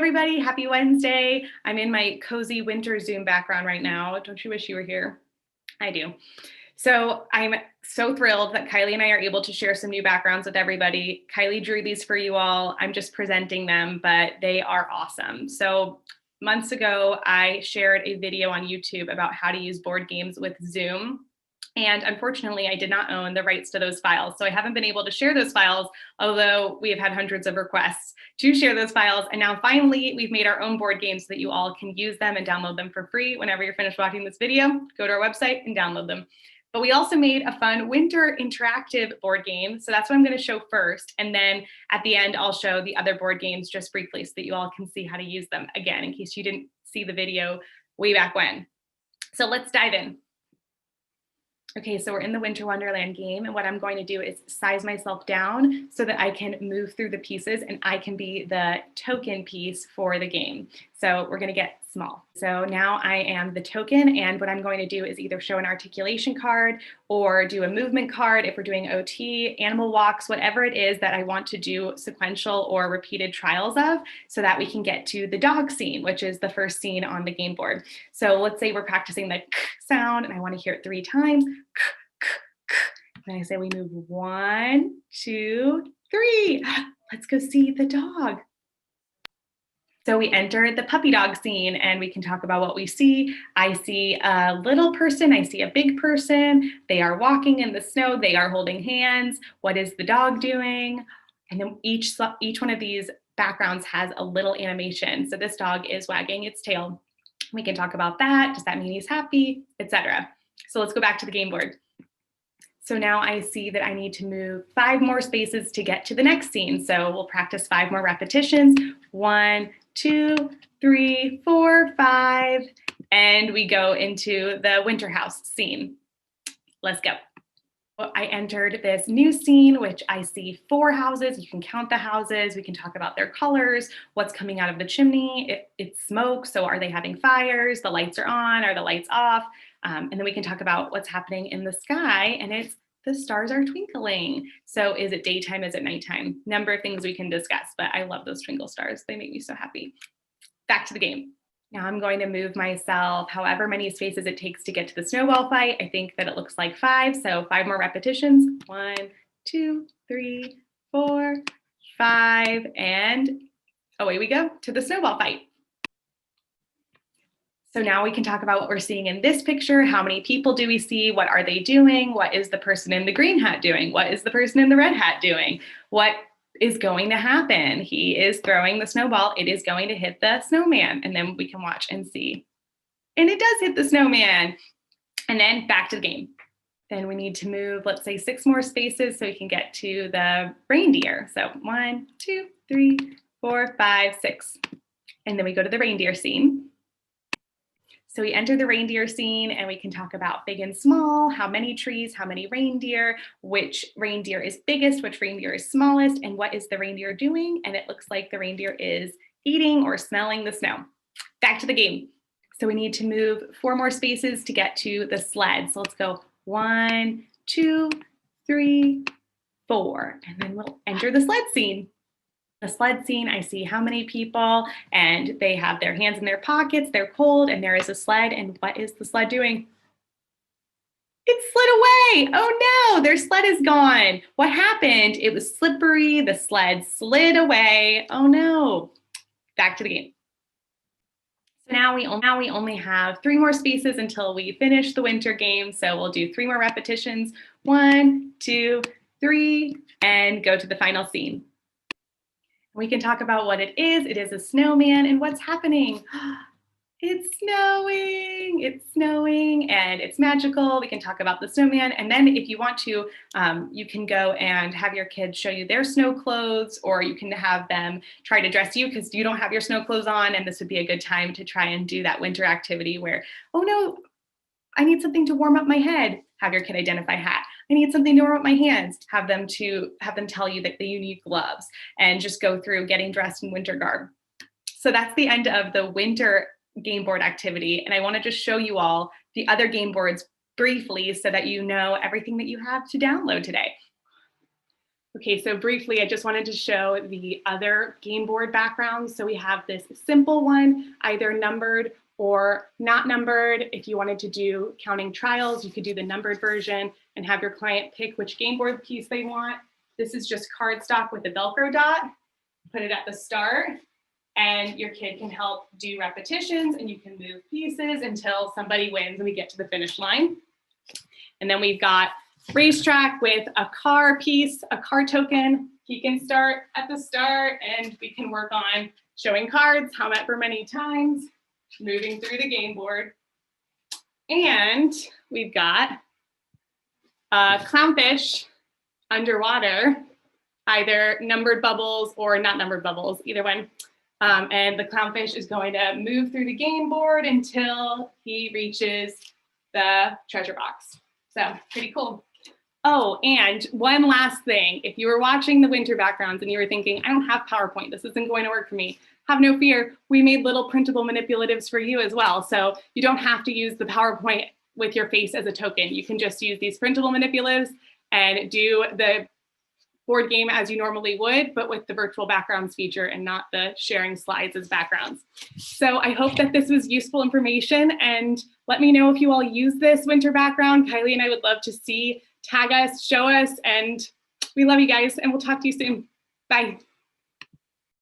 everybody, happy Wednesday. I'm in my cozy winter Zoom background right now. Don't you wish you were here? I do. So I'm so thrilled that Kylie and I are able to share some new backgrounds with everybody. Kylie drew these for you all. I'm just presenting them, but they are awesome. So months ago, I shared a video on YouTube about how to use board games with Zoom. And unfortunately, I did not own the rights to those files. So I haven't been able to share those files, although we have had hundreds of requests to share those files. And now finally, we've made our own board games so that you all can use them and download them for free. Whenever you're finished watching this video, go to our website and download them. But we also made a fun winter interactive board game. So that's what I'm going to show first. And then at the end, I'll show the other board games just briefly so that you all can see how to use them again, in case you didn't see the video way back when. So let's dive in. Okay, so we're in the Winter Wonderland game, and what I'm going to do is size myself down so that I can move through the pieces and I can be the token piece for the game. So we're going to get small. So now I am the token, and what I'm going to do is either show an articulation card or do a movement card if we're doing OT, animal walks, whatever it is that I want to do sequential or repeated trials of, so that we can get to the dog scene, which is the first scene on the game board. So let's say we're practicing the k sound and I want to hear it 3 times. And I say we move 1, 2, 3. Let's go see the dog. So we enter the puppy dog scene and we can talk about what we see. I see a little person, I see a big person. They are walking in the snow, they are holding hands. What is the dog doing? And then each one of these backgrounds has a little animation. So this dog is wagging its tail. We can talk about that. Does that mean he's happy, etc.? So let's go back to the game board. So now I see that I need to move 5 more spaces to get to the next scene. So we'll practice 5 more repetitions. 1, 2, 3, 4, 5. And we go into the winter house scene. Let's go. I entered this new scene, which I see 4 houses. You can count the houses. We can talk about their colors, what's coming out of the chimney. It's smoke, so are they having fires? The lights are on, are the lights off? And then we can talk about what's happening in the sky, and it's the stars are twinkling. So is it daytime? Is it nighttime? Number of things we can discuss, but I love those twinkle stars. They make me so happy. Back to the game. Now I'm going to move myself however many spaces it takes to get to the snowball fight. I think that it looks like 5, so 5 more repetitions. 1, 2, 3, 4, 5, and away we go to the snowball fight. So now we can talk about what we're seeing in this picture. How many people do we see? What are they doing? What is the person in the green hat doing? What is the person in the red hat doing? What is going to happen? He is throwing the snowball. It is going to hit the snowman. And then we can watch and see. And it does hit the snowman. And then back to the game. Then we need to move, let's say 6 more spaces so we can get to the reindeer. So 1, 2, 3, 4, 5, 6. And then we go to the reindeer scene. So we enter the reindeer scene and we can talk about big and small, how many trees, how many reindeer, which reindeer is biggest, which reindeer is smallest, and what is the reindeer doing? And it looks like the reindeer is eating or smelling the snow. Back to the game. So we need to move 4 more spaces to get to the sled. So let's go 1, 2, 3, 4, and then we'll enter the sled scene. The sled scene, I see how many people, and they have their hands in their pockets, they're cold, and there is a sled, and what is the sled doing? It slid away. Oh no, their sled is gone. What happened? It was slippery, the sled slid away. Oh no. Back to the game. So now we only have 3 more spaces until we finish the winter game, so we'll do 3 more repetitions. 1, 2, 3, and go to the final scene. We can talk about what it is. It is a snowman, and what's happening? It's snowing, and it's magical. We can talk about the snowman, and then if you want to, you can go and have your kids show you their snow clothes, or you can have them try to dress you because you don't have your snow clothes on, and this would be a good time to try and do that winter activity where, oh no, I need something to warm up my head. Have your kid identify hat. I need something to warm up my hands. Have them tell you that you need gloves, and just go through getting dressed in winter garb. So that's the end of the winter game board activity. And I want to just show you all the other game boards briefly so that you know everything that you have to download today. Okay, so briefly, I just wanted to show the other game board backgrounds. So we have this simple one, either numbered or not numbered. If you wanted to do counting trials, you could do the numbered version and have your client pick which game board piece they want. This is just cardstock with a Velcro dot. Put it at the start, and your kid can help do repetitions, and you can move pieces until somebody wins and we get to the finish line. And then we've got racetrack with a car piece, a car token. He can start at the start, and we can work on showing cards, however many times, moving through the game board. And we've got clownfish underwater, either numbered bubbles or not numbered bubbles, either one. And the clownfish is going to move through the game board until he reaches the treasure box. So pretty cool. Oh, and one last thing. If you were watching the winter backgrounds and you were thinking, I don't have PowerPoint, this isn't going to work for me, have no fear. We made little printable manipulatives for you as well. So you don't have to use the PowerPoint with your face as a token. You can just use these printable manipulatives and do the board game as you normally would, but with the virtual backgrounds feature and not the sharing slides as backgrounds. So I hope that this was useful information, and let me know if you all use this winter background. Kylie and I would love to see, tag us, show us, and we love you guys, and we'll talk to you soon. Bye.